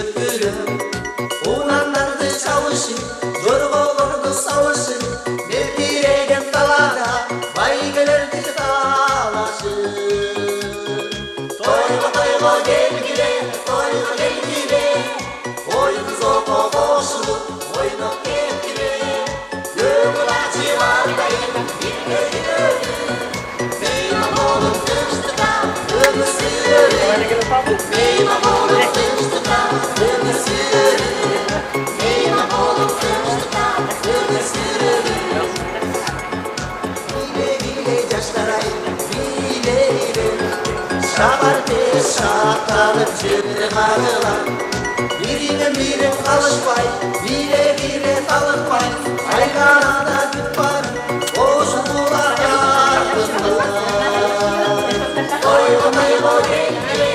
өткөрөм. Унандарды чалышып, жорголорду салышып, мелдиреген талада байгелерди талашып. Тойго келгиле, ойын зoko кошулуп, ойноп кеткиле. Көңүл ачыгандайын, мейман болуп тынчтыкка өмүр сүрөлүм. Мейман болуп тынчтыкка өмүр сүрөлүм. Мейман болуп тынчтыкка өмүр сүрөлүм. Бийле жаштар-ай, бийле. Шагар тез шаттанып жөнү кагылат. Бирине калышпай, бире талыкпай, айганада күт бар, кошулулар артында. Тойго келгиле,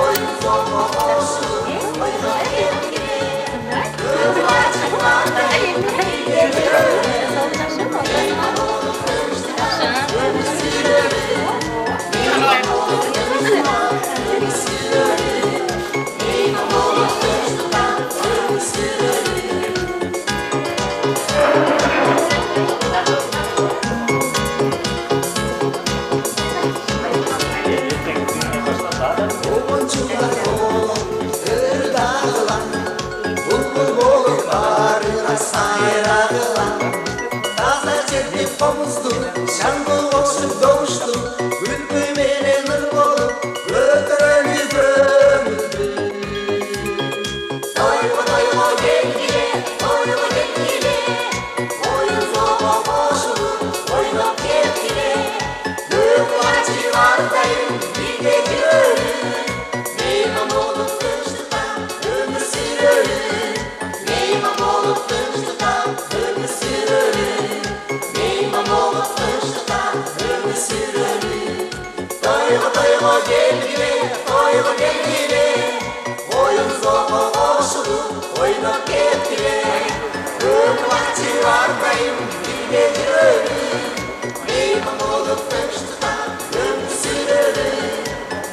ойын зoko кошулуп, ойноп кеткиле. Көңүл ачыгандай, мейман болуп тынчтыкка өмүр сүрөлүм. Мейман болуп тынчтыкка өмүр сүрөлүм. Meyman bolup tınçtıkka өмүр сүрөлүм. Обончулар болуп ырдагылан, булбул болуп барына сайрагылан. Таза жерден комузду, шаңды кошуп добушту, күлкү менен ыр болуп көтөрөлү көңүлдү. Тойго келгиле, ойын зoko кошулуп, ойноп кеткиле. Көңүл ачыгандайын, бирге жүрөлүм. Мейман болуп тынчтыкка өмүр сүрөлүм. Мейман болуп тынчтыкка өмүр сүрөлүм. Мейман болуп тынчтыкка өмүр сүрөлүм. Тойго келгиле, ойын зoko кошулуп, ойноп кеткиле. Көңүл ачыгандайын, бирге жүрөлүм. Мейман болуп тынчтыкка өмүр сүрөлүм.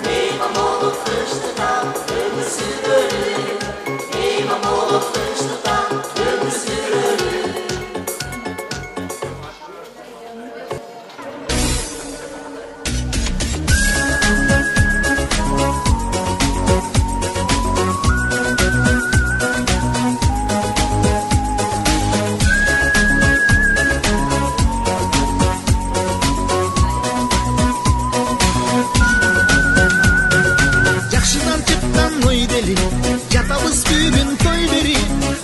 Meyman bolup tınçtıkka өмүр сүрөлүм. Meyman bolup tınçtıkka өмүр сүрөлүм. Жакшыдан чыккан ой дели, жатабыз бүгүн той бери.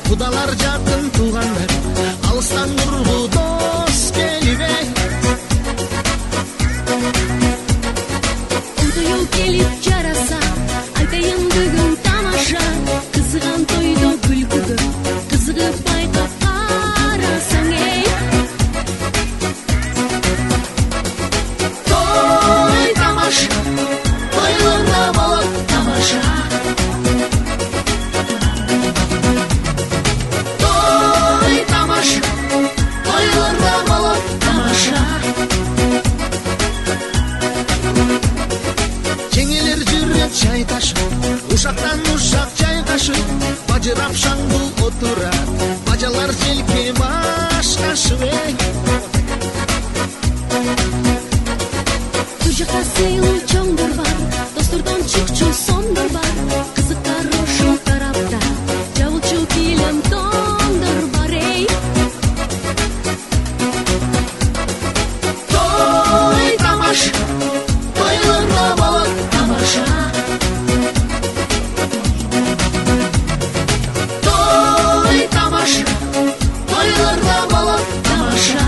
Кудалар жакын туугандар, алыстан ургу дос келип эй. Тойдо келип жараса, айтайын бүгүн тамаша. Кызыган тойдо күлкүгө, кызыгып байкап карасаң эй. Той тамаша, тойлордо болот тамаша. Той тамаша, тойлордо болот тамаша. Жеңелер жүрөт чай ташып, ушактан ушак жайгашып, бажырап шаңды отурат, бажалар желке башкашып эй. Бу жакта сыйлуу чоңдор бар, достордон чыкчу соңдор бар. Кызыктар ошол тарапта, жабылчу килем тоңдор бар эй. Той тамаша, тойлордо болот тамаша. Той тамаша, тойлордо болот тамаша.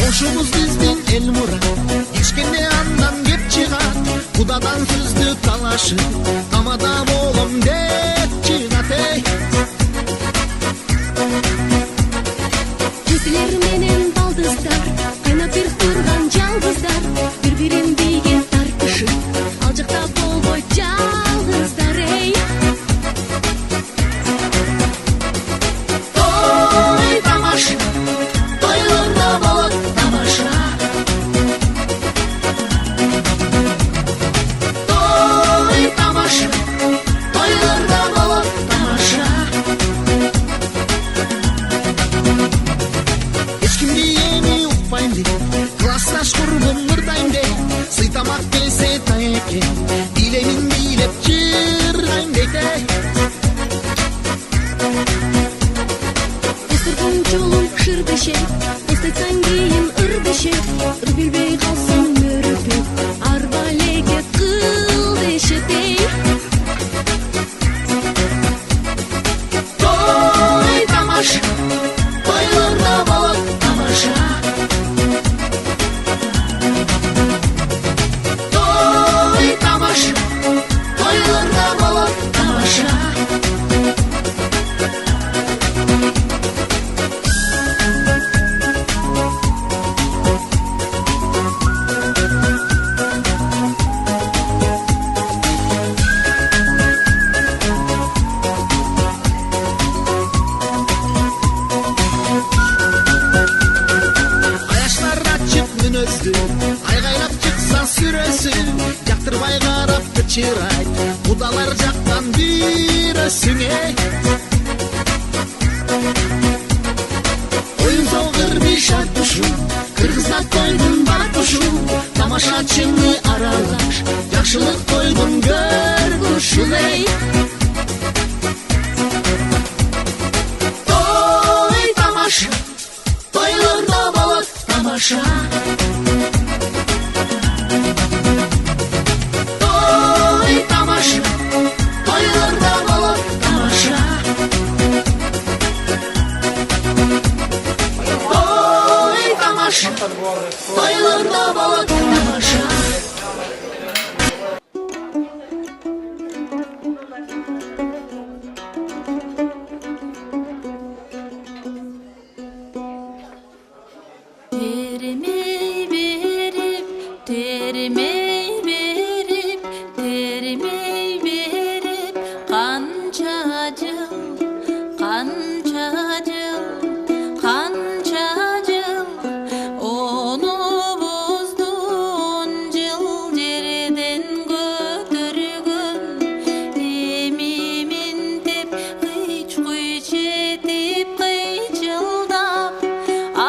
Ошобуз биздин эл мурат, кичкене андан кеп чыгат. Кудадан сөздү талашып, тамада болом деп чыгат эй. Жүзлер менен балдыздар, кайнап бир турган жалгыздар. Бири-бирин бийге тартышып, ал жакта болбой жалгыздар эй. кимди эми укпайм деп классташ курбум ырдайм деп сый тамак келсе таеке билемин бийлеп жыргайм дейт Эстергон жолум шыр бешек эстетсең кийин ыр бешек ыр билбей калсаң мөрөпөк арбалеге кыл дешетей той тамаша тойлордо болот тамаша той тамаша тойлордо болот тамаша айгайлап чыкса сүрөсү жактырбай карап кычырайт кудалар жактан бирөөсүңө оюн согур бишат тушу кыргызда тойдун батушу тамашачыны аралаш жакшылык тойдун көргүшү эй той тамаша тойлордо болот тамаша той тамаша тойлордо болот тамаша той тамаша тойлордо болот тамаша Termey berip kança jıl onu bozdun jıl жерден көтөргөн эмимин деп кыйч етип кыйчылдап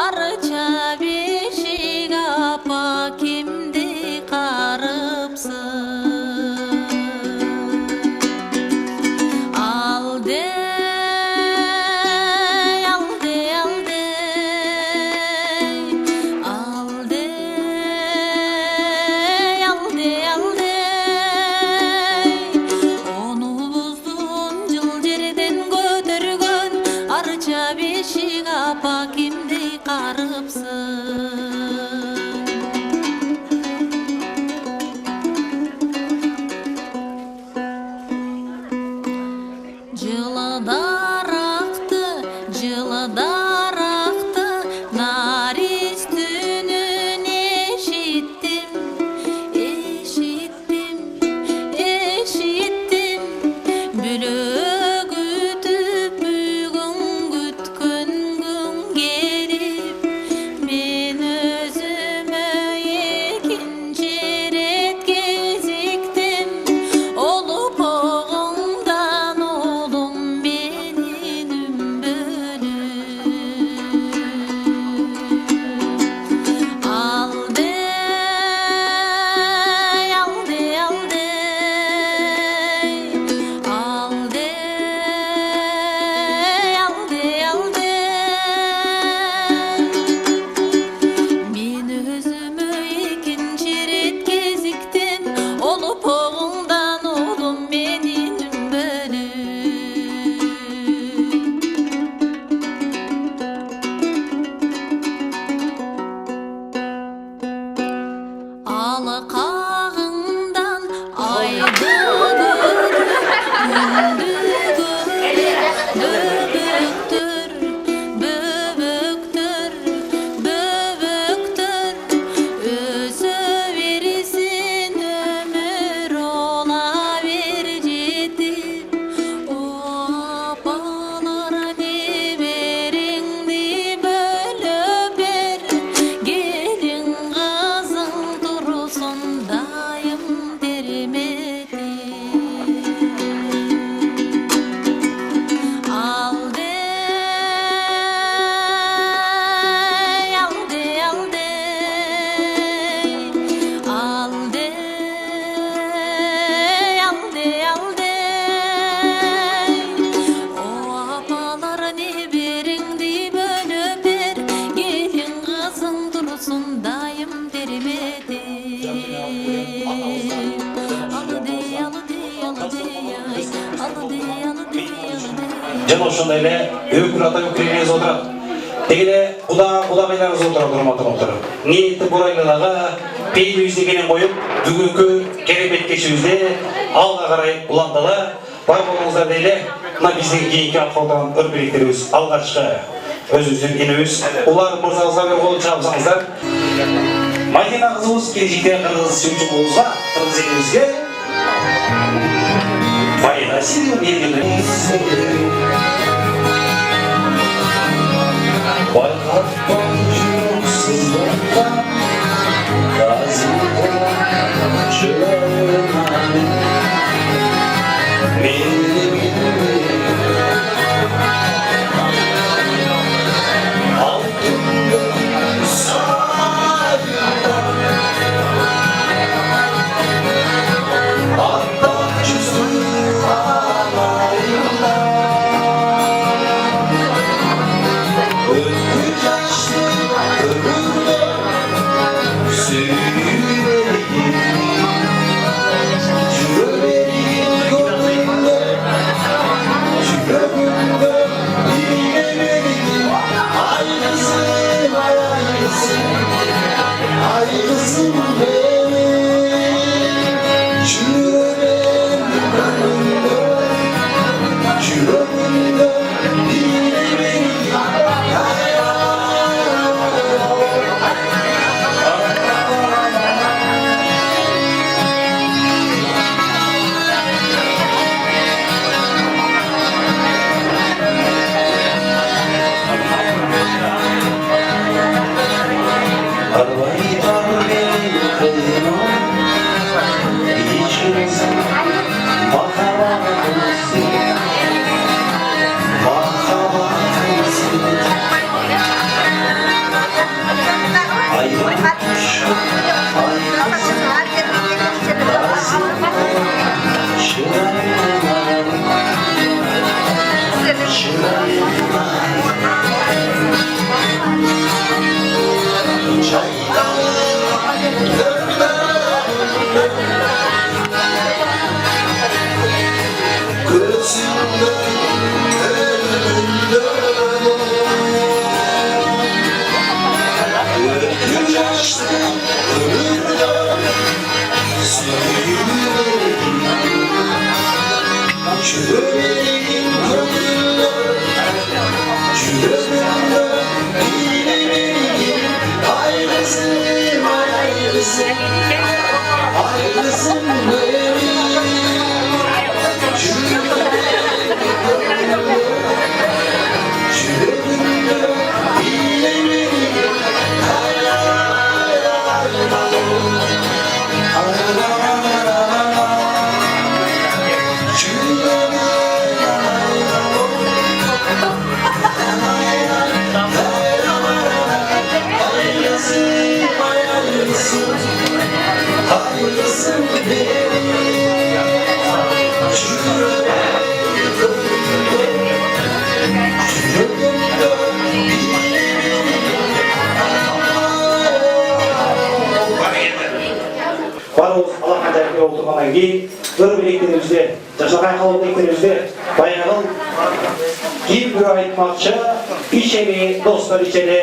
арча бешик апа кимди карыпсың бешик апа кимди карыпсың жылыдарақты нариз түнүн эшиттим бүлөк бүтүп бүгүн күткөн күн келип мен Жана ошондой эле өкүл ата өкүлүнүз отурат. Тегиде куда байларыбыз отурат, урматтуу. Ниети бурайлыгы пейилибизди кенен коюп, бүгүнкү керемет кечибизде алга карай уландылы. Бар болуңуздар дейле, мына биздин кийинки аткалган өрбүлүктөрүбүз алгачкы өзүбүздүн инебиз. Улар мырзабызга бир кол чабсаңыздар. Мадина кызыбыз келечекте кыргыз чымчыгыбызга, кыргыз элибизге байга сиңип келгендер. Байкап башсызлыкта разы жүрөгүм отырғаннан кейін өрбілектерімізде, жашаған қалыбылектерімізде баяғыл кейбір айтмақшы ишелі, достар ишелі,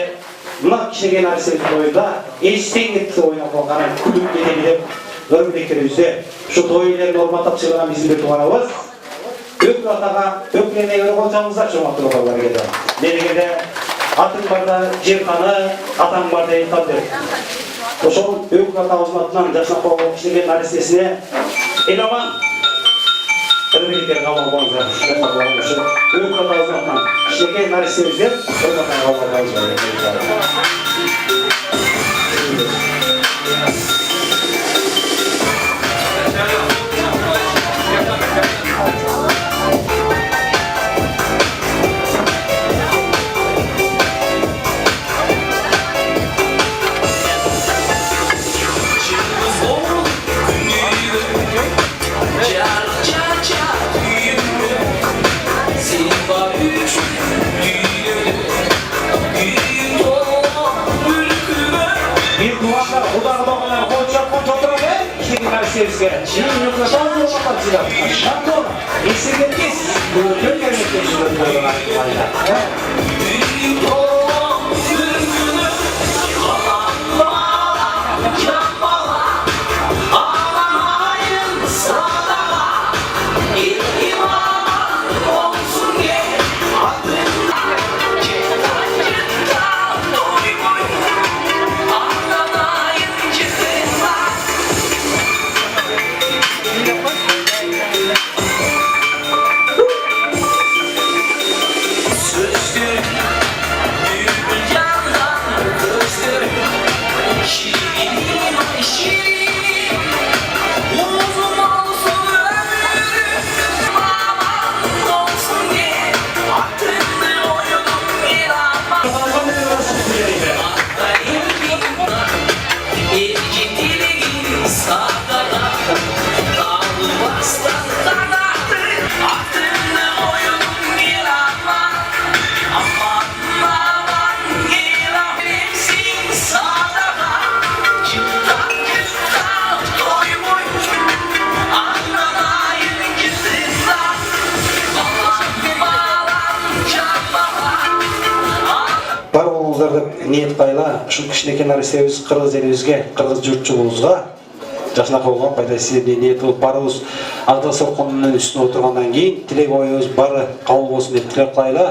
мына кішіге нәрсенің тойында естен кетті ойнап қалғанын күліп кетеді деп өрбілектерімізде шу тойлерін орматап шығарған біздің туғанымыз өкіл атаға өкілене көрі қолшамыздар жұмақты оқалар еді. Делегеде атың барда жерқаны, атаң барда елқан деп. Ошол өкіл атамыздың атынан жашынап қалған кішілеген нәрестесіне Еламан өрбеліктер қабыл болыңыздар. Өкіл атамыздың атынан кішілеген нәрестеміздер қабыл болыңыздар. Bir duvarlar, odağı doğanlar, koçak koç oturur ve kişinin narsebizge чейин yo'qlashdan qo'rqoqchilar. Shaqor, esirgetkiz, bu ko'rganlikda bo'lgan ahvolda. Бар болуңуздар деп ниет кайла, ушул кичинекей нарсебиз кыргыз элибизге, кыргыз журтчулугубузга жакшыраак болгон пайдасы ниет болуп барыбыз Ата Соркунун үстүнө отургандан кийин тилек оюбуз бары кабыл болсун деп тилек кылайлы.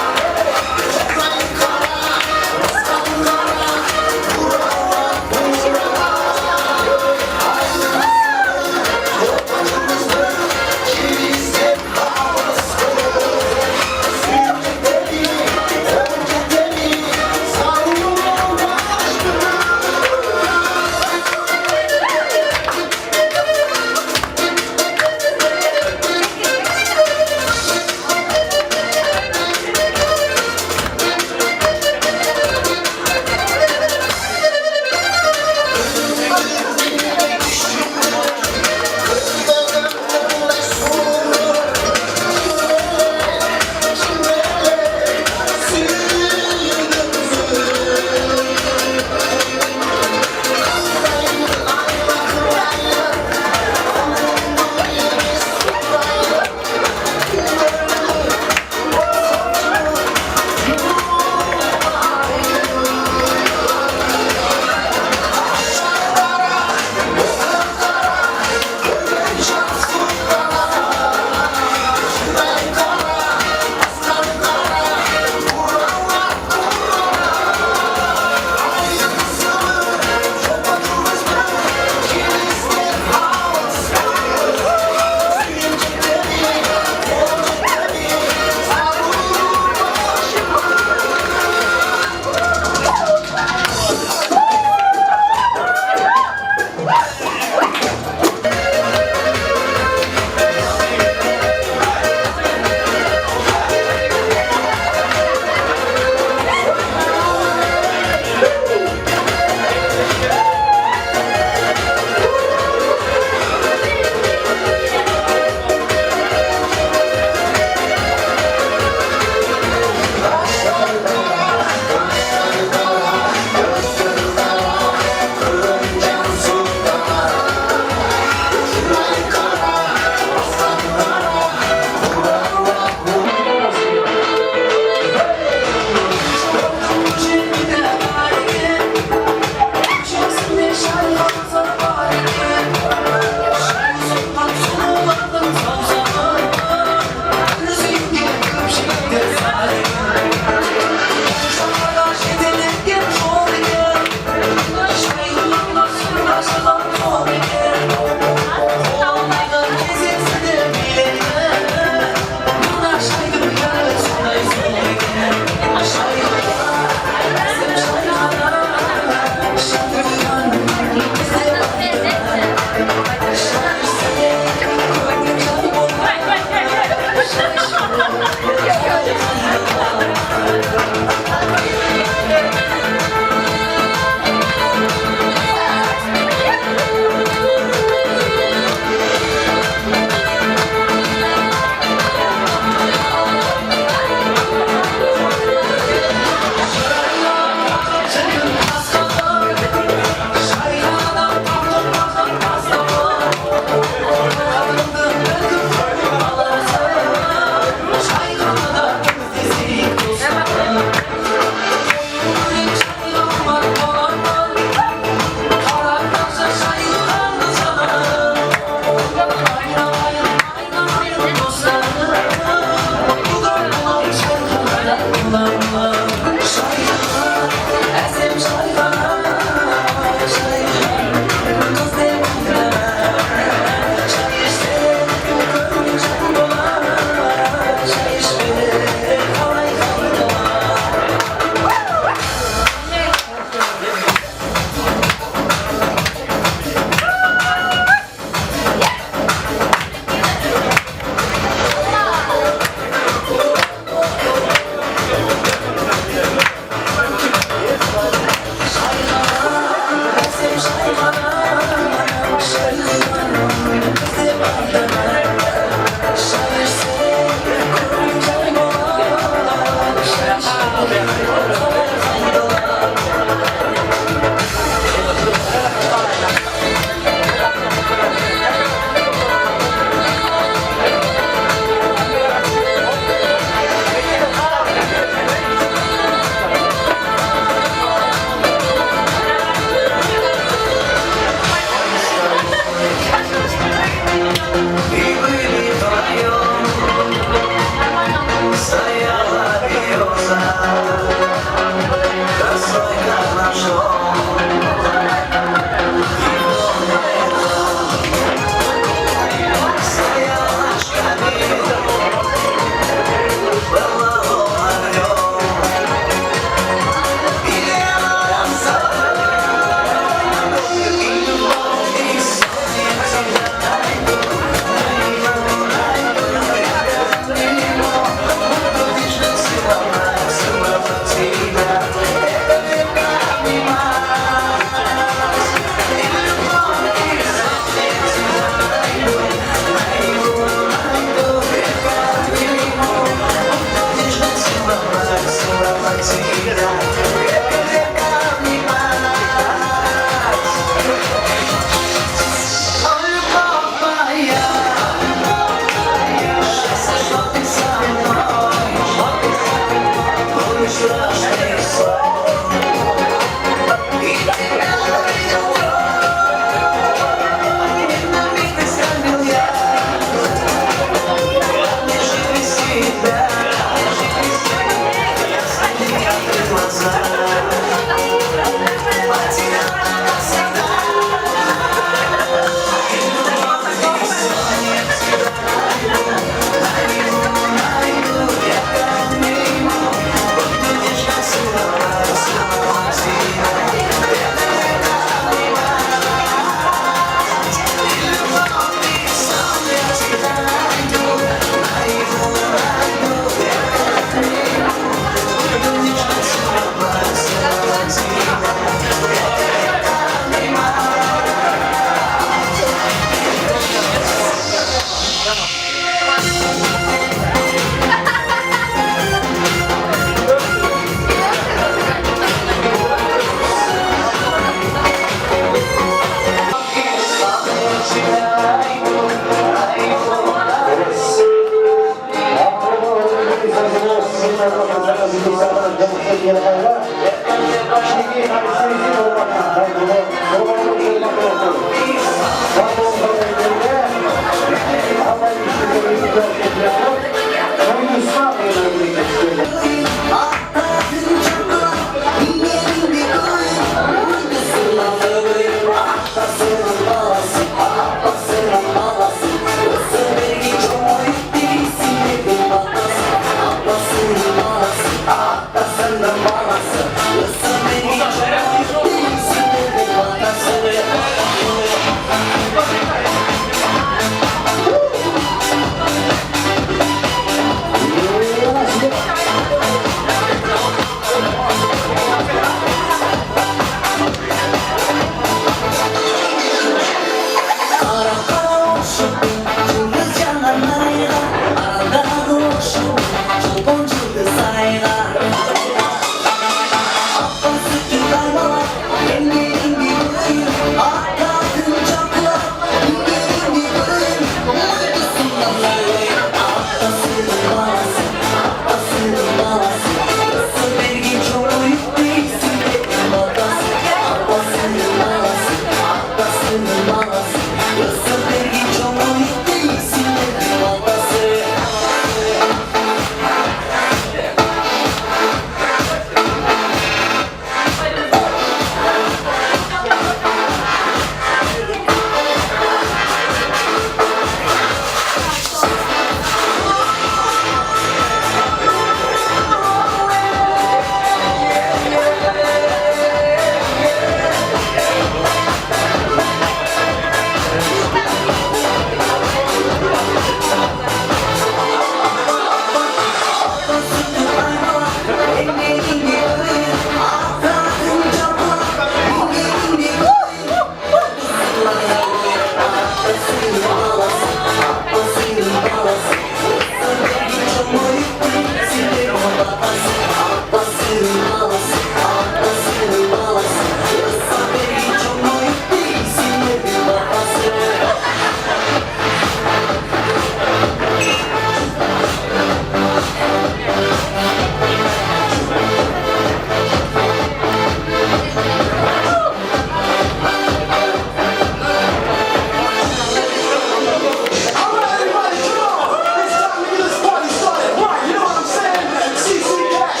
Everybody, come on! It's time to get this party started. Right, you know what I'm saying? CC Cash.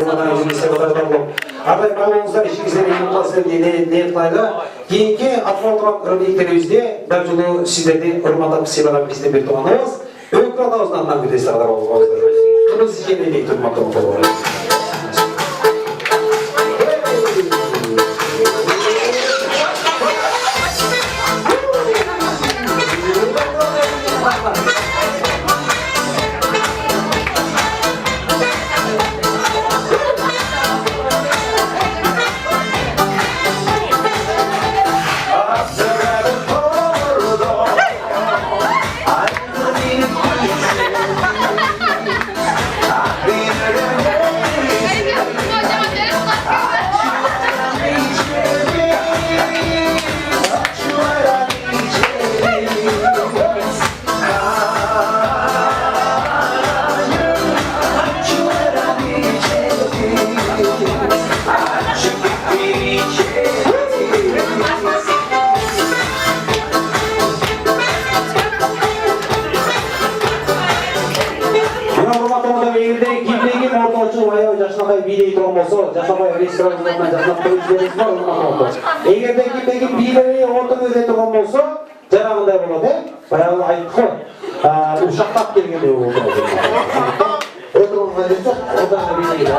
Buradan özümüzde otardan bulup. Arday kalmamızda işinizden mutlasın niyet kayla. Keyinki atma oturan örneklerimizde bir жолу sizlerdi ırmadan sıylanan bizde bir tuğanımız. Öykü adamızdan da bir destekler olmazdır. Kırmızı işini de tutmakta olur. Жасабай ресторанынан жасап қойып бар ұрмақ. Егерде кімдегі билері орта өте тұрған болса, жаңағындай болады, баяғы айтты ғой, ушақтап келгенде болды. Отырғанға ден жоқ, одан билері.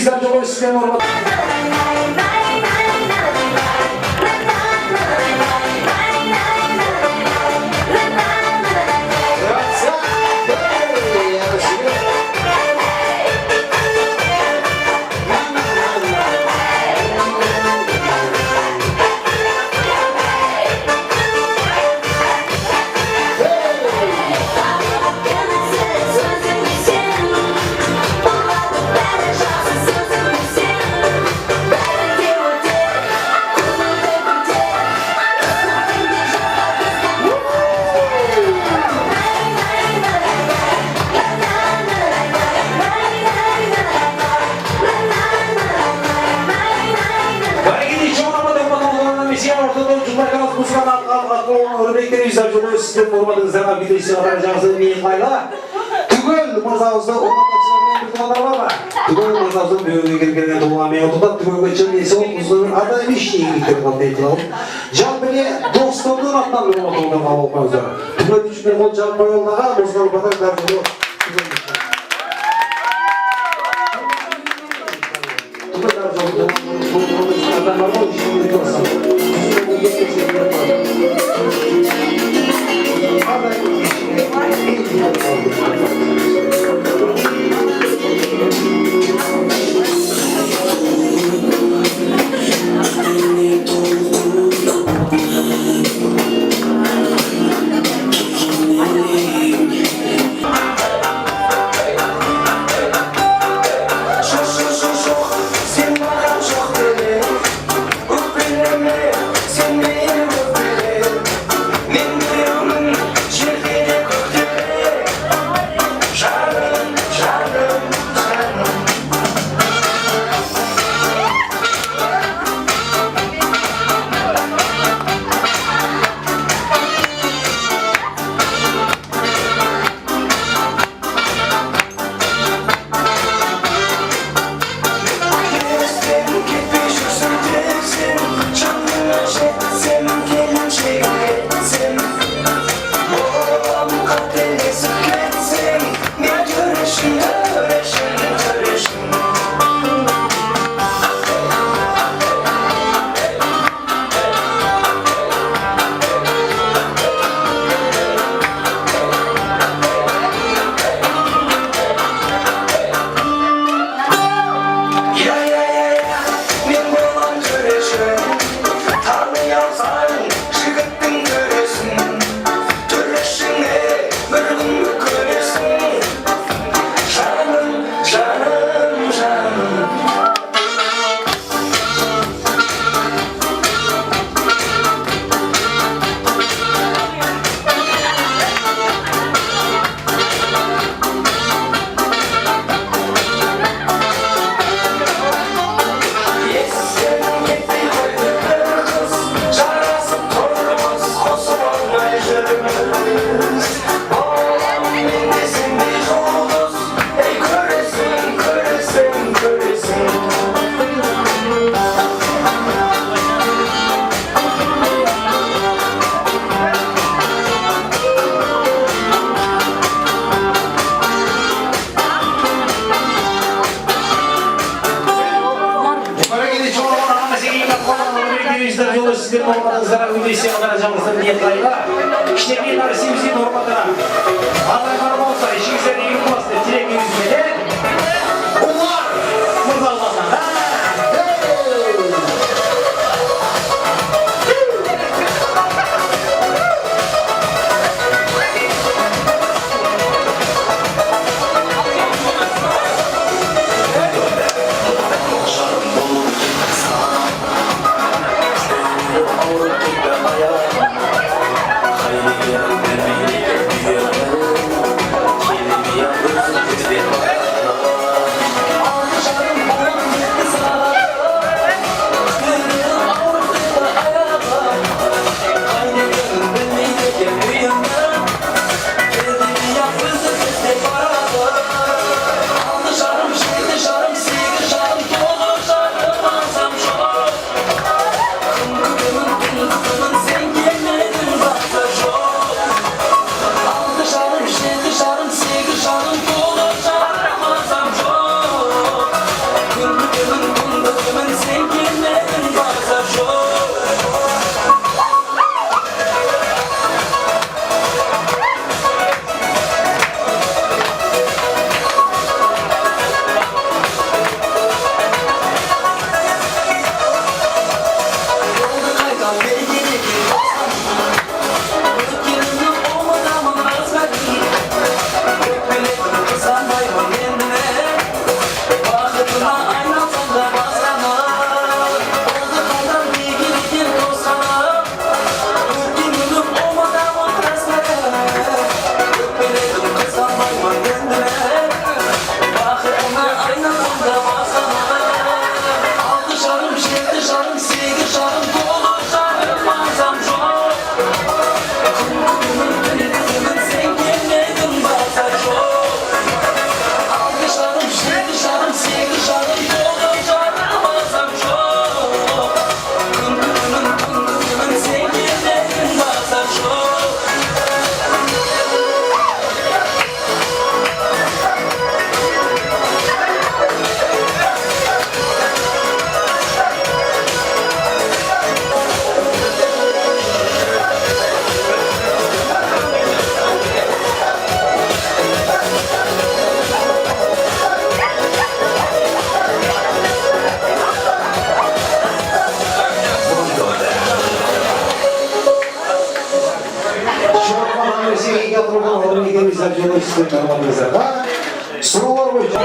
телевизор жолы сізден орнат. Сізден орнатыңыздарға видеосы ғана жазып мен қайла. Түгел мырзауызды орнатыңыздарға бір тұмадар бар ма? Түгел мырзауыздың бүйеге келгенге тұлғамен отырдап, түгелге чынесі ол мұздың адам ештеңе кетіп қалды дейді ал. Жалпыне достардың атынан бір орнатыңыздарға болмаңыздар. Түгел үшпен қол жағып қойылдаға мұзғал батар қаржылы Сіздер нормаларыңыздарға өндесе ғана жаңылсын ниетлайға кіштермен арсимізде нормаларына алай бар болса ішіңізден егін боласында тілегіңізбен ұлар мұрзалғаннан Yeah. Sorular boyunca.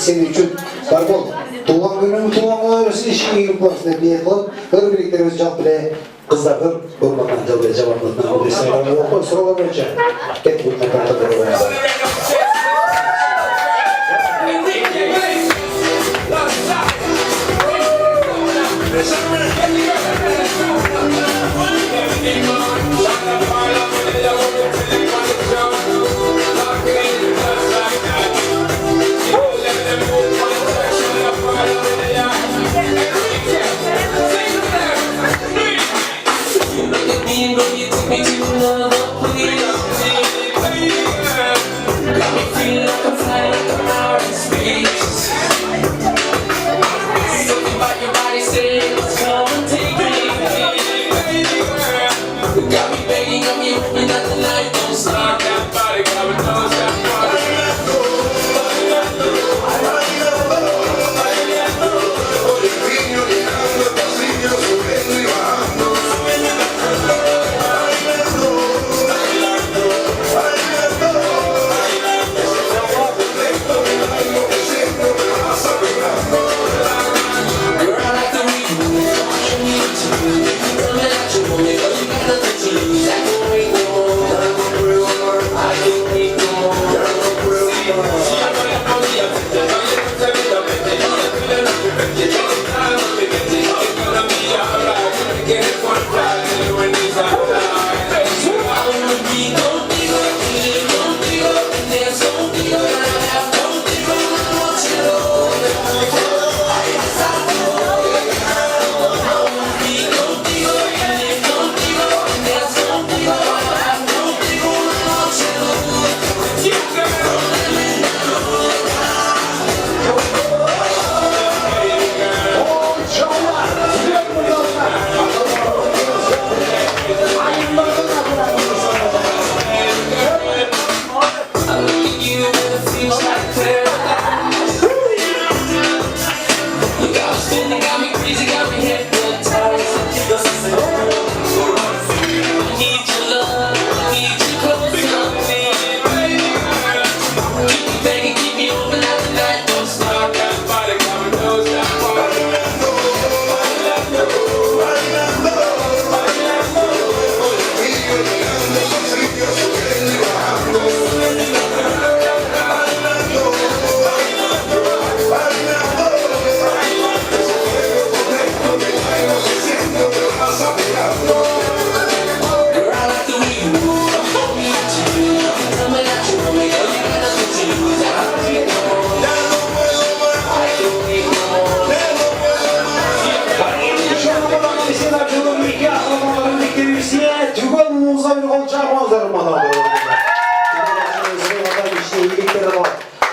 Senin için var bol. Tuğan günü tuğan öğresi işin ilgili kulasına bir kılıp hır birliklerimiz cevap bile kızlardan kurmaktan cevaplarından bir sıralamayı oku. Sorular önce. Ket bu kapatı da olmaz. You look at me and go, you took me to another place.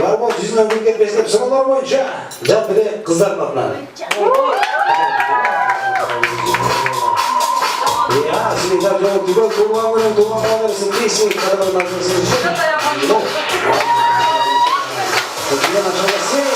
Барбол жүзінен көкет бесіліп сұғылар бойынша жалпы де қыздардың атынан. Сіздің жаржауы түгел туылған көрін туылған қаларысын дейсің қарабарынан көрсін үшін. Құтылған ашылға сен.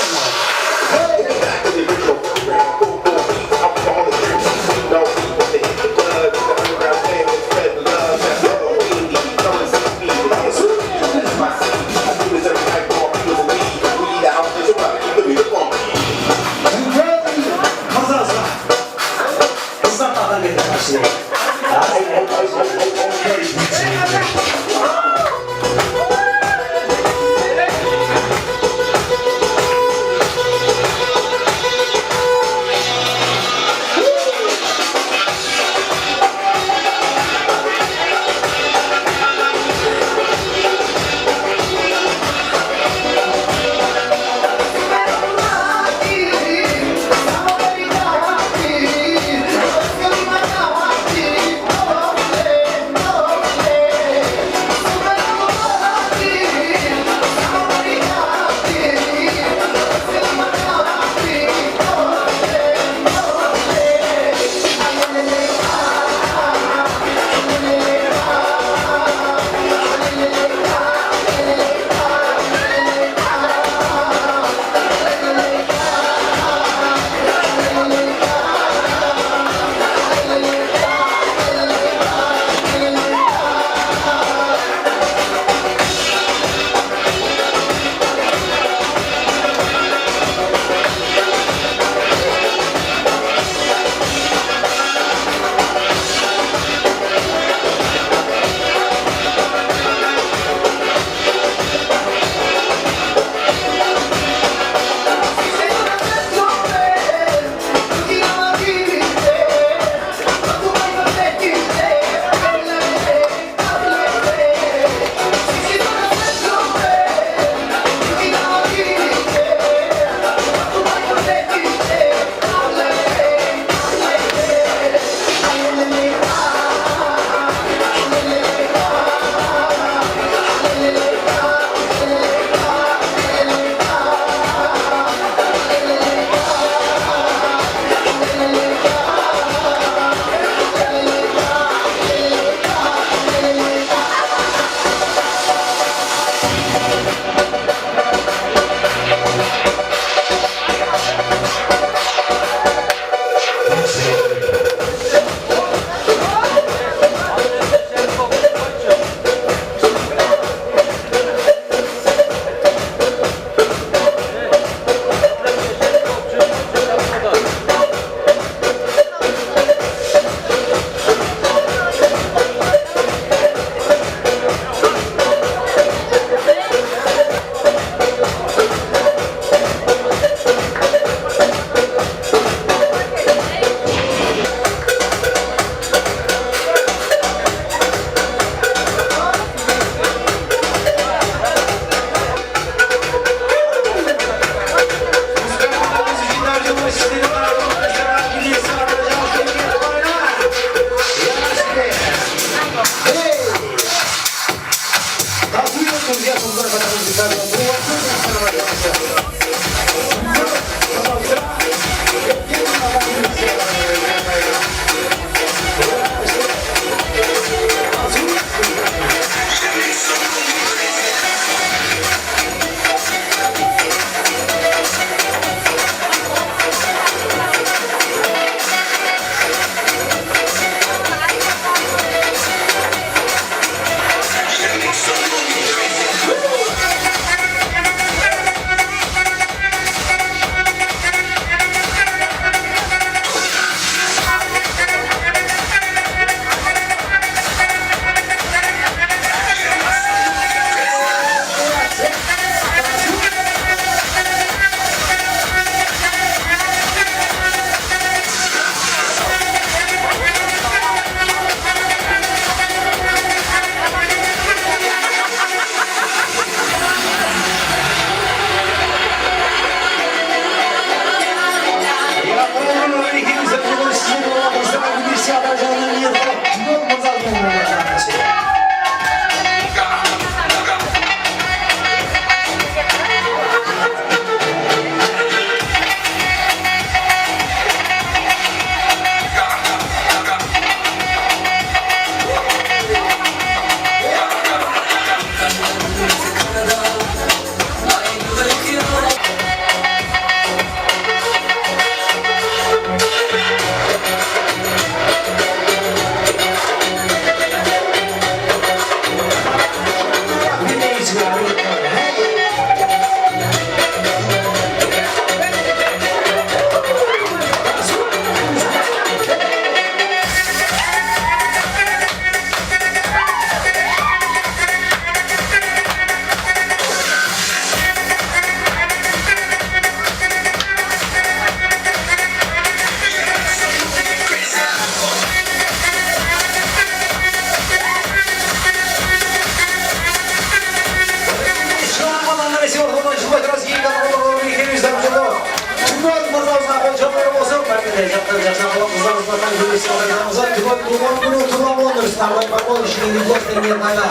Tezatlar yaşamak kızlarımızdan gülüsü olacağımıza tuğan olur. Starlar var olur. Şimdi dostum yerine.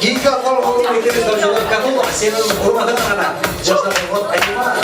Giyik akol olur. Mektebimiz hocalar katıl. Senin hurmatına ana. Yaşlar hurmat ayıma.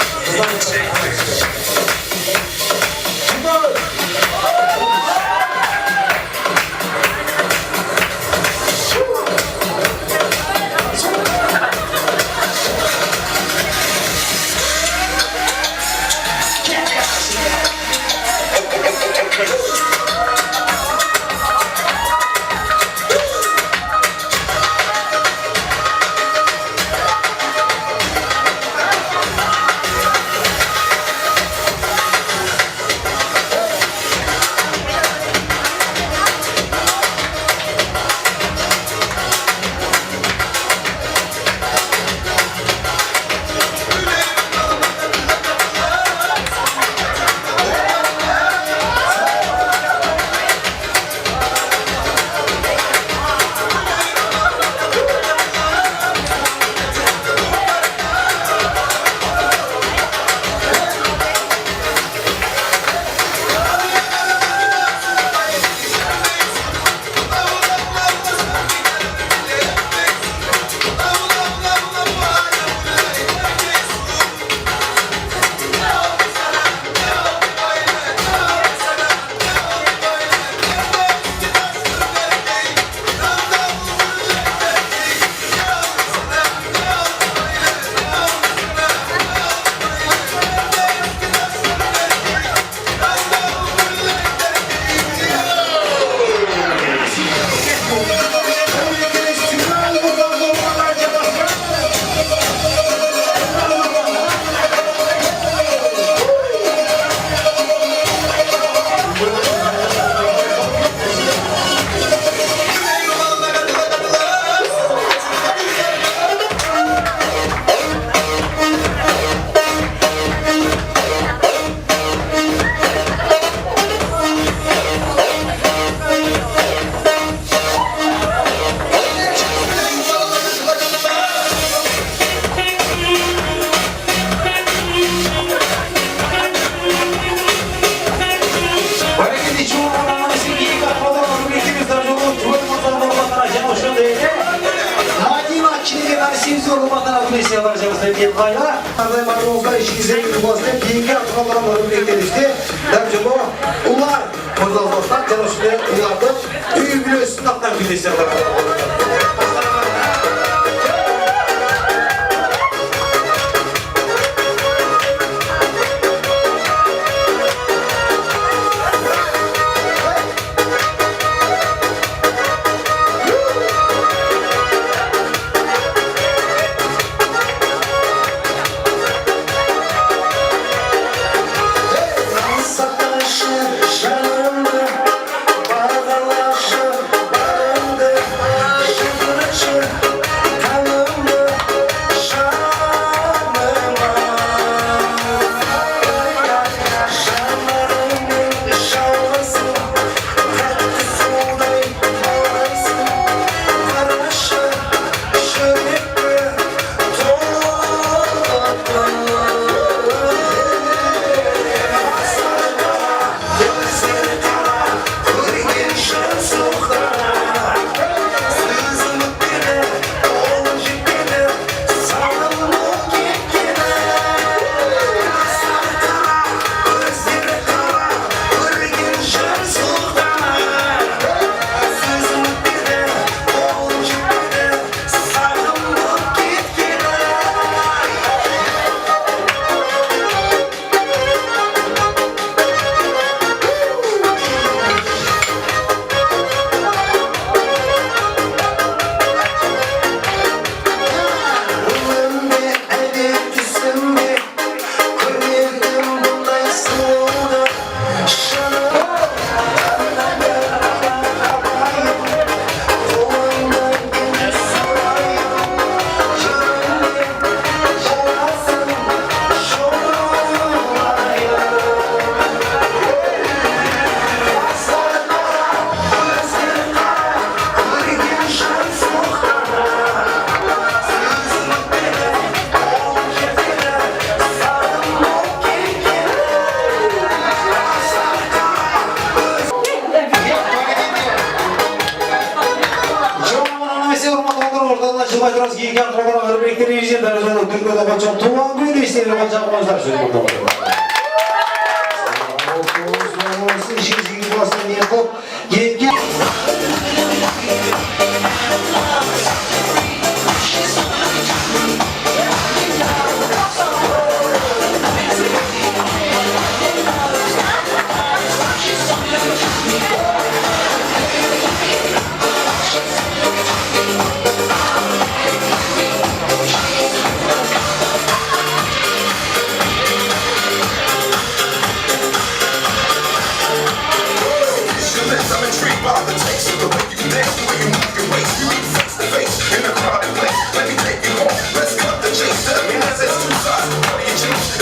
Ular, Kozal dostlar, Canışlı'ya uyardı. Üyü bile üstünden atlar güneşler var. Kalmaz ki iki akrabalar hürmetli televizyon televizyonu Türkiye'de kaçan tuğan günü isteyelim kaçan konser söz burada oturuyor. Olsun işiniz gibi basın diye kop. Yetki. I'm intrigued by the taste of the way you dance, the way you move your waist. We meet face to face in a crowded place. Let me take you home. Let's cut the chase. Tell me that's two sides. What do you change?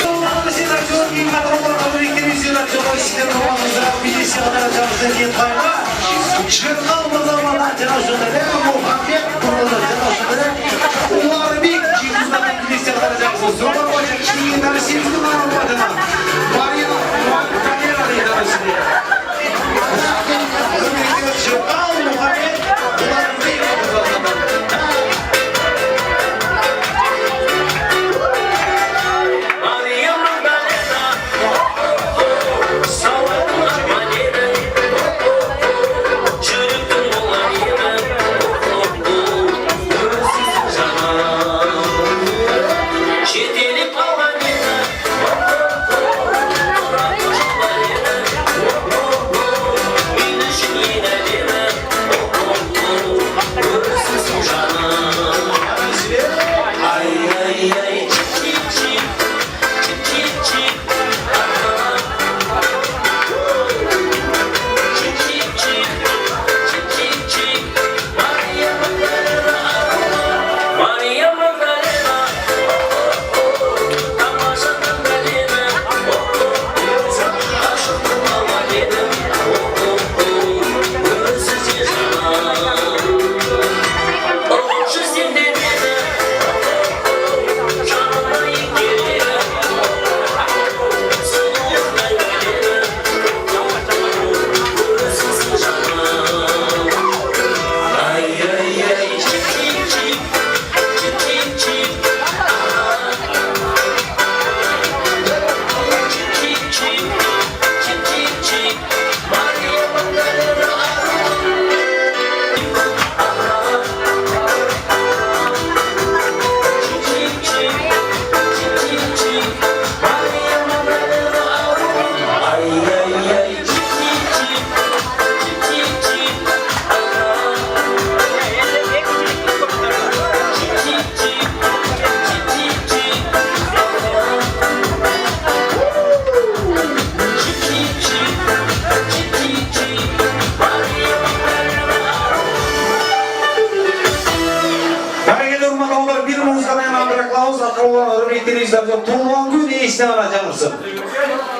Tuğlan günü işten alacak mısın?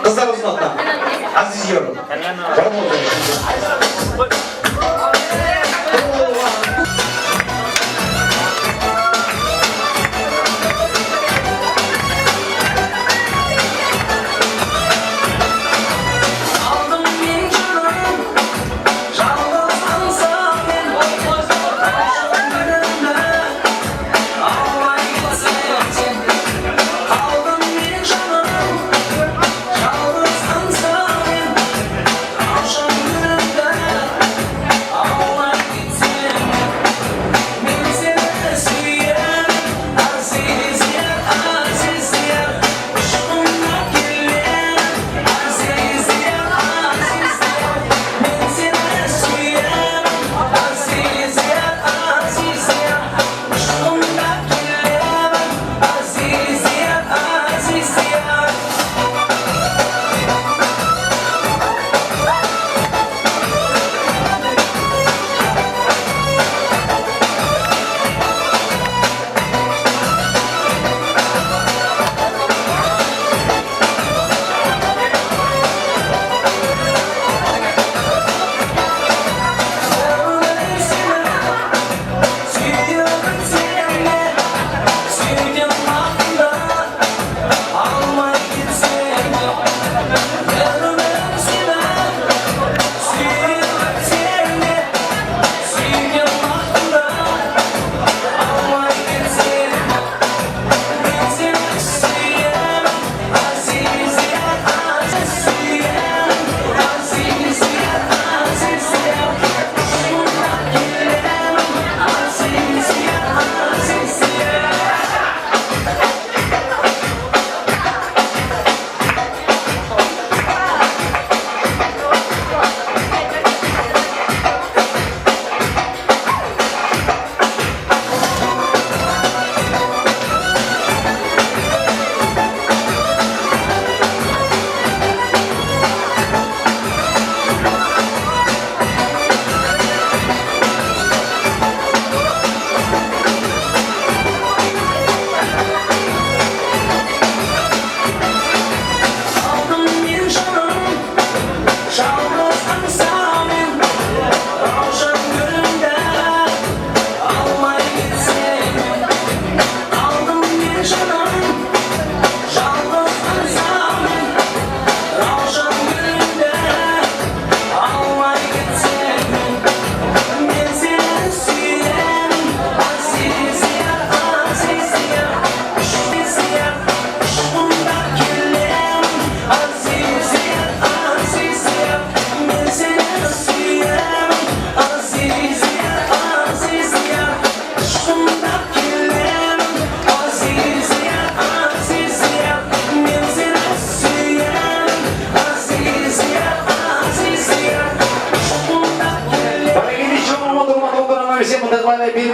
Kızlar uzatma. Aziz yorum. Var mı olacak? Aldım bir canım,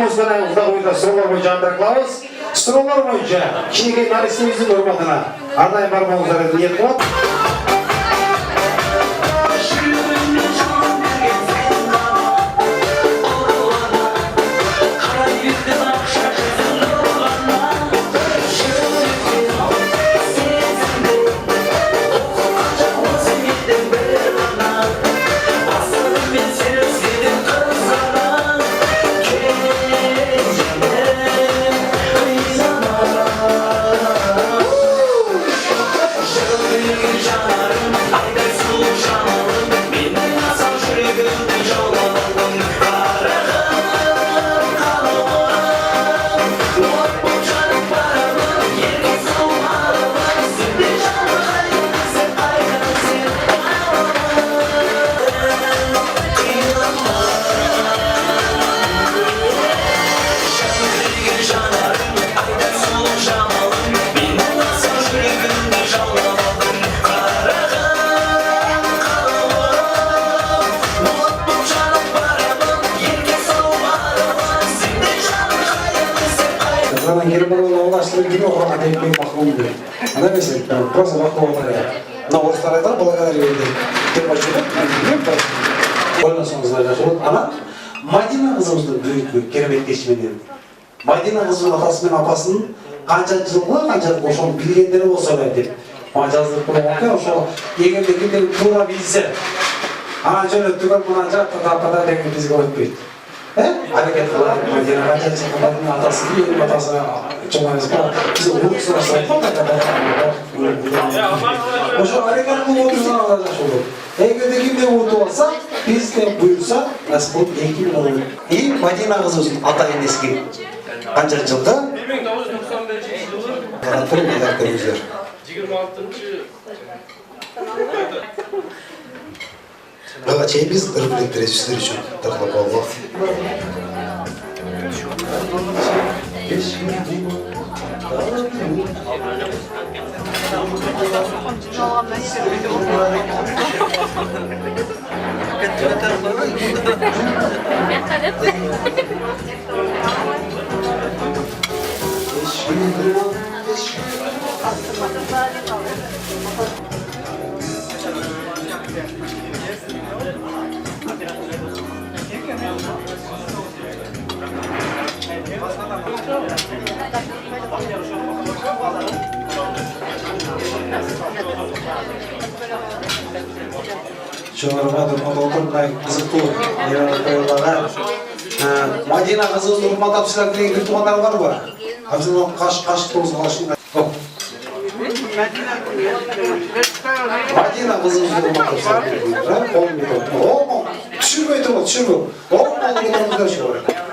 Ошоңуздан айылда бойда суроолор боюнча андыр кылабыз. Суроолор боюнча кичинекей наристебиздин урматына арнайы бармооңуздарды ниет кылып. Gibi okumak değil, bakmam değil. Ana mesela, просто bakmamlar ya. Na ortalar aylar, благодаря elde. Tek başına, bilmiyorum da. Ondan sonra yaşadık. Ama Madina kızımızın büyüklüğü, keremetleşmeden. Madina kızımın atası ve apasının kanca yıllar, kanca boşan bilgenleri olsa verdi. Macazlık bunu bakıyor, şu yegende kimden tuğra bilse. Ana şöyle tüken buna çarpta demek bizi görüp hareket kılar, Madina kanca Madina atası değil, atasına çoğunuz var. Bize umut sırası yapmak da o hareket kılığımızdan alacak olur. Eğer kimde umut olsa, biz de buyursa, nasıl bu eğitim olur. İyi, Madina kızımızın atayın eski kanca yılda 1995 yılı Kanatırım kadar kırmızılar. 26. Valla biz kırmızı rejisör için takılıp olmak. Şunlarıma durmada oturmay kızık olur. Yaralılarına. Madina kızımızın urma tapşılar diye bir tuğanlar var mı? Hacı'nın kaşık olsun aşkına. Madina kızımızın urma tapşılar diye bir tuğanlar. Olma. Düşürmeyi durma, düşürme. Olma onu getirmezler şu oraya.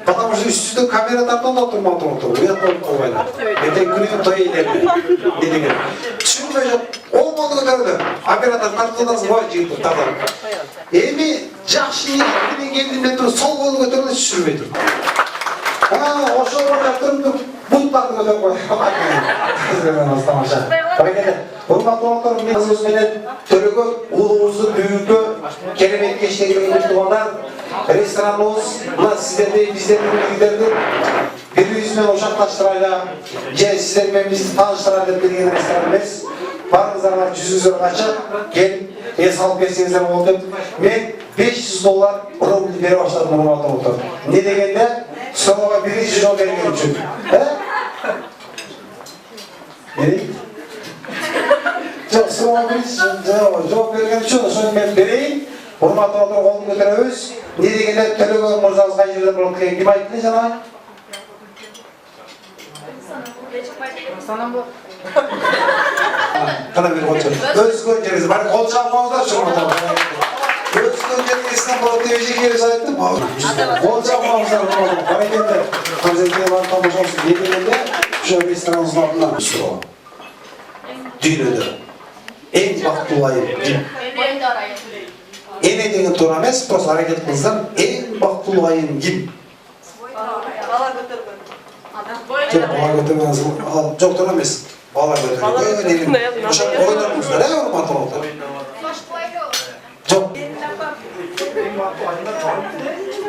Потому что üstünde kameralardan da oturmadı. Uyatmadı koymayla. Eten günü toy ilerle. Dediğim. Düşürmeyecek. Olmadı götürdü. Operator kartından zıva çıktı. Tamam. Emi жақсы ниетпенен келдім тұр, сол қолы көтерді düşürмей тұр. Осы орында тұрып бұлттарды көтеріп қойды. Тамаша. Бәрекелді. Құрметті қонақтар, мен қызымызбенен Төлөгө, ұлыңызды бүгінгі керемет кешке келген туғандар, ресторанымыз, мына сіздерді, біздердің білгілерді бір үйізмен ошақташтырайда, же сіздермен бізді таныстырайда деп келген ресторан емес. Барыңыздарға жүзіңіздер қачып, келіп, ес алып берсеңіздер болды. Мен $500 рубль беріп баштадым Нұрматов отыр. Не дегенде, соңға бірінші жол берген үшін. Берейін? Жоқ, соңға бірінші жол берген үшін, соны мен берейін. Нұрматов отыр қолын көтереміз. Не дегенде, Төлөгө мырзамыз қай жерден болады деген кім айтты жаңа? Қана бір қол шабын. Өзгөн жеріңіз, бәрі қол шабымаңыздар шұрматар. Өзгөн жеріңізден болады деп ежекері сайттым. Қол шабымаңыздар болады. Бәрекелді. Қазірге бар тамашасы дегенде, şu restoranымыздың алдынан сұрау. Дүйнөдө. Ең бақыттуу айым ким? Эне деген туура эмес, просто аракет кылсаң, эң бақыттуу айым ким? Бала көтөргөн. Жоқ, бала көтөргөн. Жоқ, туура эмес. Bala götürüyor. Uşak oynar mısınlar? Ne yorum atıldı? Çok.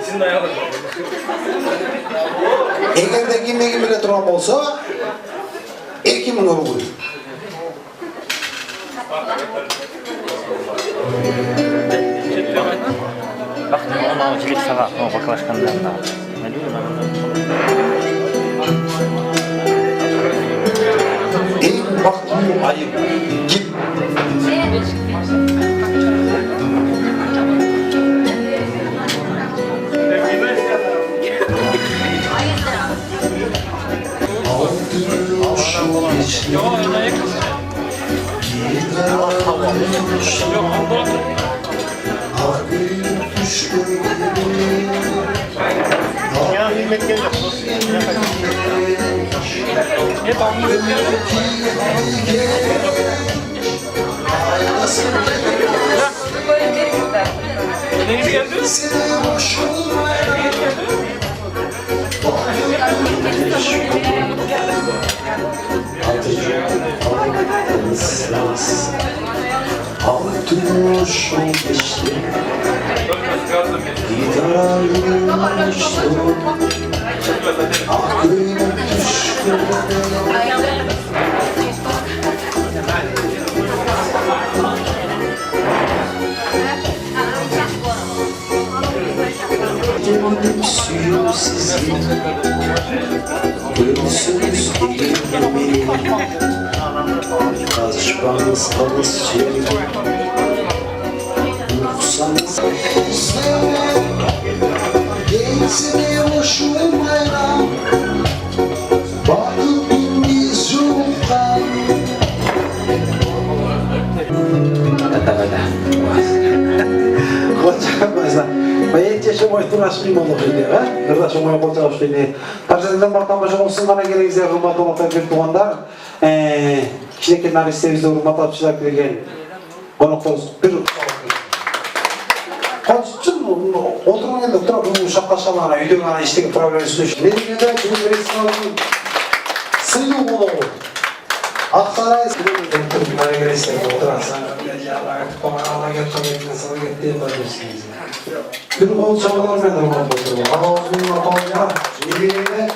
Sizin ayağınız. Эгерде кимдеги биле турган болсо 2000 рубль. Ama çelik sabah o baklaşkanlarında. Ne diyor Эң бактылуу айым ким? Hep anlıyor. Ne gibi geldi? Yazışmanız kalız çeviri Uykusanız Geçsene hoşum ayran Bakıp biz yoldan Bayetçe moy turashqi mo'lqidi, ha? Qirdash moy qo'lchaqishdi. Farzandlar martabasi olsun qana kerakizlar, hurmat olmoqda bir tuğanlar. Kishilekka naristebizda hurmat olishlar kelgan. Qo'noqlar bir Qanchun o'tirganda turib bu shaqqa-shaqqa uyda mana ishdagi problemani tushunish. Menga Jumhuriyatning siyli bo'lo. Aqsaray turiblar kerakizlar, o'tirasan. Qo'rg'onga qilib Bir olçalar ben durmam bozuyor. Ağzının atağına, yediğine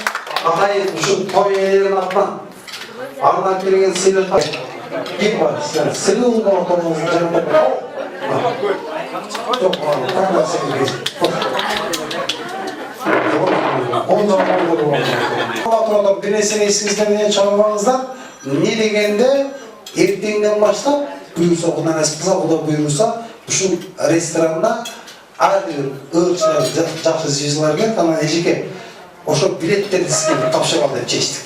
atayın şu toyelerin atlan. Aradan gelgen sinir taş. Git var ister. Sinir oldu ortamımızın canında. Çok var. Tam da seni git. Ondan oldu. Patronlar birisini eskizlemeye çağırmanızda ne degende ertenden başlap buyursa okundan eskisa o da buyursa şu restoranda Adi ırkçılar, жақсы жезлерге тана ежеке ошо билеттерди сизге тапшырып ал деп чечтик.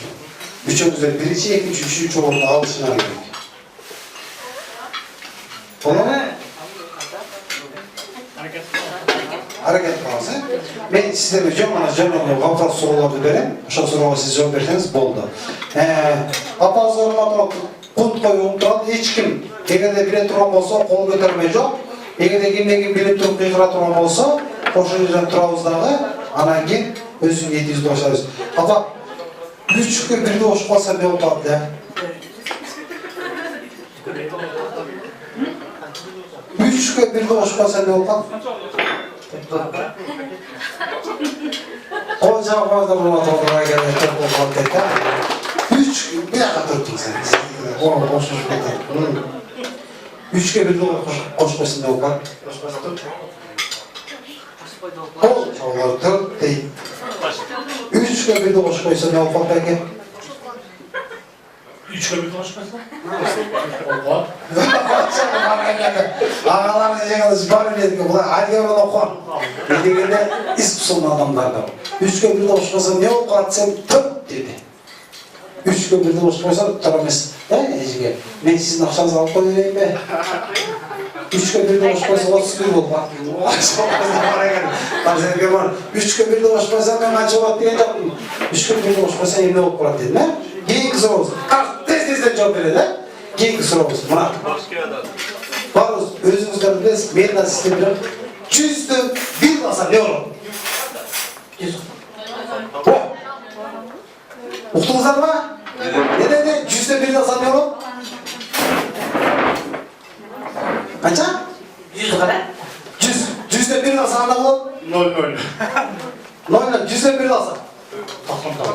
Үчөөңүздөр биринчи, экинчи, үчүнчү орунду алышыңар керек. Болобу? Аракет кылыңыз, э? Мен сиздерге жөн вопрос суроолорду берем. Ошол суроого сиз жооп берсеңиз болду. Апаңыз урматтуу пункт коюп турат, эч ким эгерде билет турган болсо кол көтөрмөй жок. Эгерде кимдеги билет туруп кыйгыра турган болсо, ошол жерден турабыз дагы, анан кийин өзүнүн этибизди баштайбыз. Апа, 3-кө 1-де ошуп калса эмне болуп калат, да? 3-кө 1-де ошуп калса эмне болуп калат? Кол жабыңыздар урматтуулар келип болуп калат дейт, да? 3 бияка туруп сен. Ошуп кетет. 3-кө 1-де кошуп койсоң эмне болуп калат? Кол чалгар туруп дейт. 3-кө 1-де кошуп койсоң эмне болуп калат экен? 3'e 1'de hoşmasın. Ağalarınız yengeniz var dedik ki bunlar algebrada okur. Dediğinde ispısılma adamlar da. 3'e 1'de hoşmasa ne olup katsam tıp dedi. 3'e 1'de hoşmasa tutaramaz. Ejige, ben sizin akşamınızı alıp koyayım be. 3'e 1'de hoşmasa 31 olup bak. 3'e 1'de hoşmasa ben kaç olup diye yaptım. 3'e 1'de hoşmasa emne olup kurat dedim. Keyingi soruңuz. Tez жооп береді. Keyingi soruңuz. Мына. Барыңыз өзіңіздер білесіз, мен да сізге берем. 100'дө 1 алса не болады? Уктуңуздар ма? Не dedi? 100'дө 1 алса не болады? Қанша? 100 қана? 100'дө 100'e 1 alsa anda olur. 0-0. 100'e 1 alsa. 99.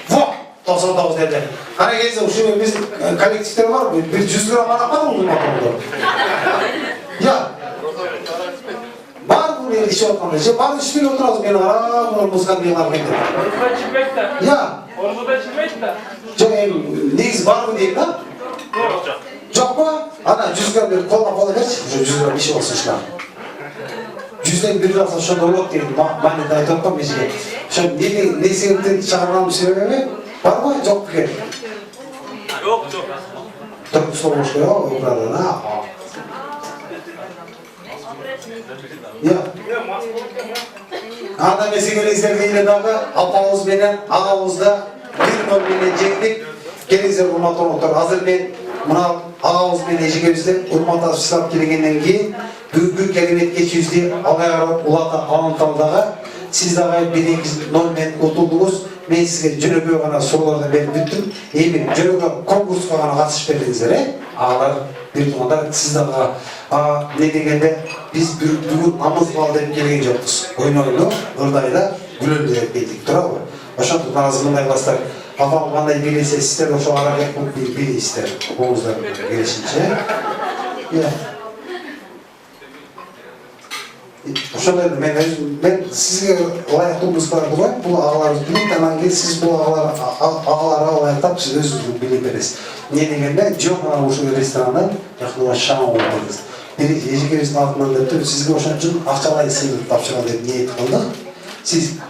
Vok! 99 dedi. Hani gezde şu biz kolektifler var mı? Bir 100 gram anlatmadı mı bunun motorunda? Ya. Var bu ne işe olmamış. Var üstüne oturalım beni ara. Bunu muskan diye var kendi. Orada çıkmayıp da. Ya. Orada çıkmayıp da. Çok neyiz var mı diyeyim lan? Çok mu? Ana 100 gram bir kola ver. Şu 100 gram bir şey olsun şuna. 100'den 1 alsa şu da yok diyelim. Ben de daha toplam bir şey. Şu ne sebepten çağırmam sebebi var mı? Yok ki. Yok. Çok soğumuş ya o kadar ha. Ya. Anda meseleler yine daha apağız benen ağızda bir bölümüne çektik. Gelizler hurmat olmuşlar. Hazır ben buna ağız benen eşigözde hurmat asıslap gelgenden keyin büyük kelimet geçiyoruz alay arap ulata alantaldağı siz de bir normen otuldunuz. Ben size Cönök'e gana sorularını verip büttüm. Emin Cönök'e konkurs'a gana katış verdinizler. Ağlar bir durumda siz de ne degende biz bugün namaz bağlı hep gelgen yaptık. Oyunu oradayla gülüldü hep geldik. Dura mı? Başan tutma hazırlığına bastık. Kafam kanday bilirse ister o şu ara yapmak biri ister. Oğuzlar gelişince. Ya. Şöyle ben sizge layıklı müzikler bulayım, bu ağalarınızı bilin, hemen gel siz bu ağalara layıktab siz özünüzü bilin veririz. Ne degende, Ciyokman'a uçu restorandan yakınıma şan olmadınız. Biri Ejikeviz'in altından da sizge oşan için akçalayı sıyırıp tapşıran deyip niyet kıldık.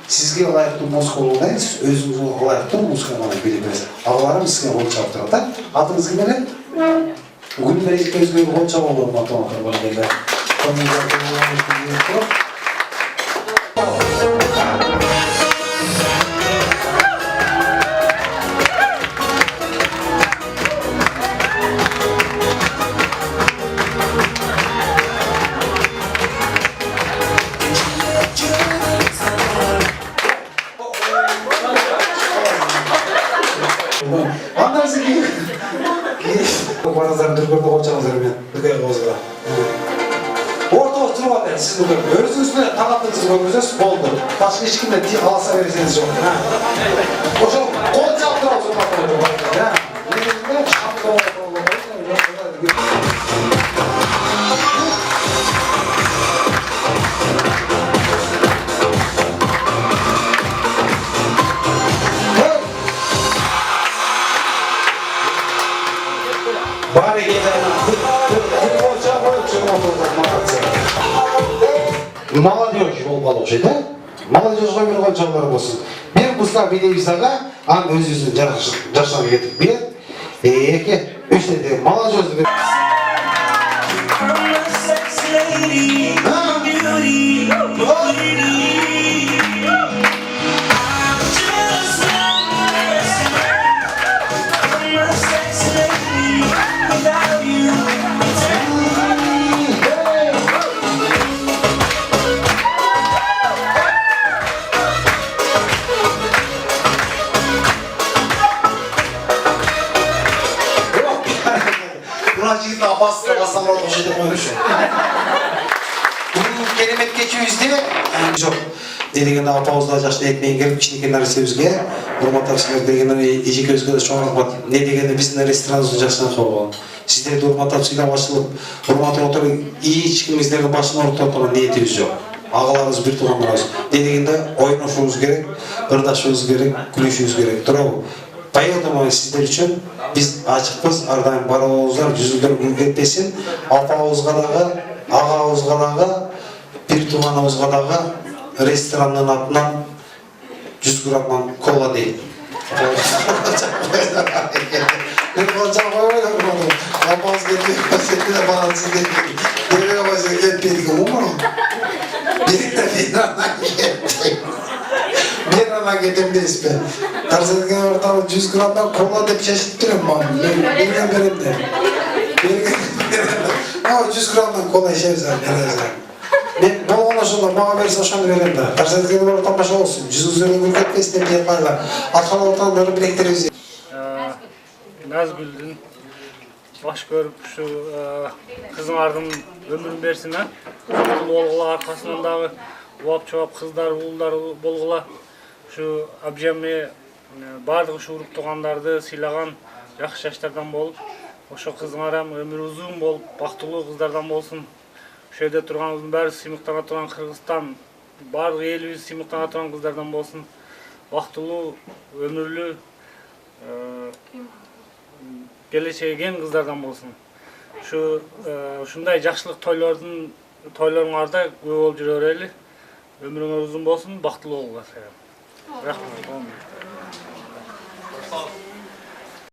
Sizge layıklı müzik olundayız, siz özünüzü layıklı müziklerden bilin veririz. Ağalarım sizge bol çaptıratan. Adınız kim öyle? Bugün ben Ejikeviz'e bol çap olur matematik bana geldi. Anlarsın ki barazlar Türkler'de koçanızlar ben. Dıkaya bozdular. Orta oturum var yani siz burada. Özünüz üstüne tanıttığınız görmüyorsunuz boldu. Başka hiç kimde alasa verirseniz yok. O zaman kol çaptıralım o zaman. Ya. Ne diyeyim bari gelen молодежь болмалы окшойт э молодежьга бир кончалар болсун бир кызга билебизага анын өзүбүздүн жашына кетип бир эки үч деди молодежь Jigit apası da basamlar boşaydı koymuş. Bugün kelimet geçiyoruz diye yok. Dedigende apağızda yaşta etmeyin gelip kişilik narısımızga hurmat tavsiyeler degenden Ejikeviz'ge de çoğun rahmat. Ne degende bizden restoranımızın yaşına koyalım. Sizlere de hurmat tavsiyeler başlayıp hurmat oturup iyi içkimizlerin başına ortaya niyetimiz yok. Ağalarımız bir tuğanlarımız. Dedigende oynashımız gerek, ırdaşımız gerek, gülüşümüz gerek. Duralım. Поэтому sizler için biz açıkız, aradan barağızlar, yüzüler gül etmesin. Apağızga dağı, ağağızga dağı, bir tuğanımızga dağı restoranın adından 100 gramdan kola değil. Ben koca koyuyorum onu. Apağız getiriyor, seni de bağımsız değil. Deveye başa gelmedik ama bir ana getirdim. Bir ana getirdim ben. Tarzıdaki ortamı 100 gramdan kola deyip çeşitliyorum ben. Bilmem benim de. Ama 100 gramdan kola içeriz abi. Ben ona şunda bana verirse şunu veririm de. Tarzıdaki ortam başa olsun. 100 üzerine gül etmesin diye yaparlar. Atkan ortamları biriktiririz. Nazgül'dün baş görüp şu kızın ardın ömrün bersin ha. бактылуу болгула, аркасынан дагы убап-чубап кыздар, уулдар болгула. Ушу абжеме бардык ушу урук туугандарды сыйлаган жакшы жаштардан болуп, ошо кызыңарам өмүрү узун болуп, бактылуу кыздардан болсун. Ошол жерде турганыбыздын баары сыймыктана турган Кыргызстан, бардык элибиз сыймыктана турган кыздардан болсун. Бактылуу, өмүрлүү, келечеги кең кыздардан болсун. Ушундай жакшылык тойлоруңарда күбө болуп жүрө берели. Өмүрүңөр узун болсун, бактылуу болуңар. Рахмат.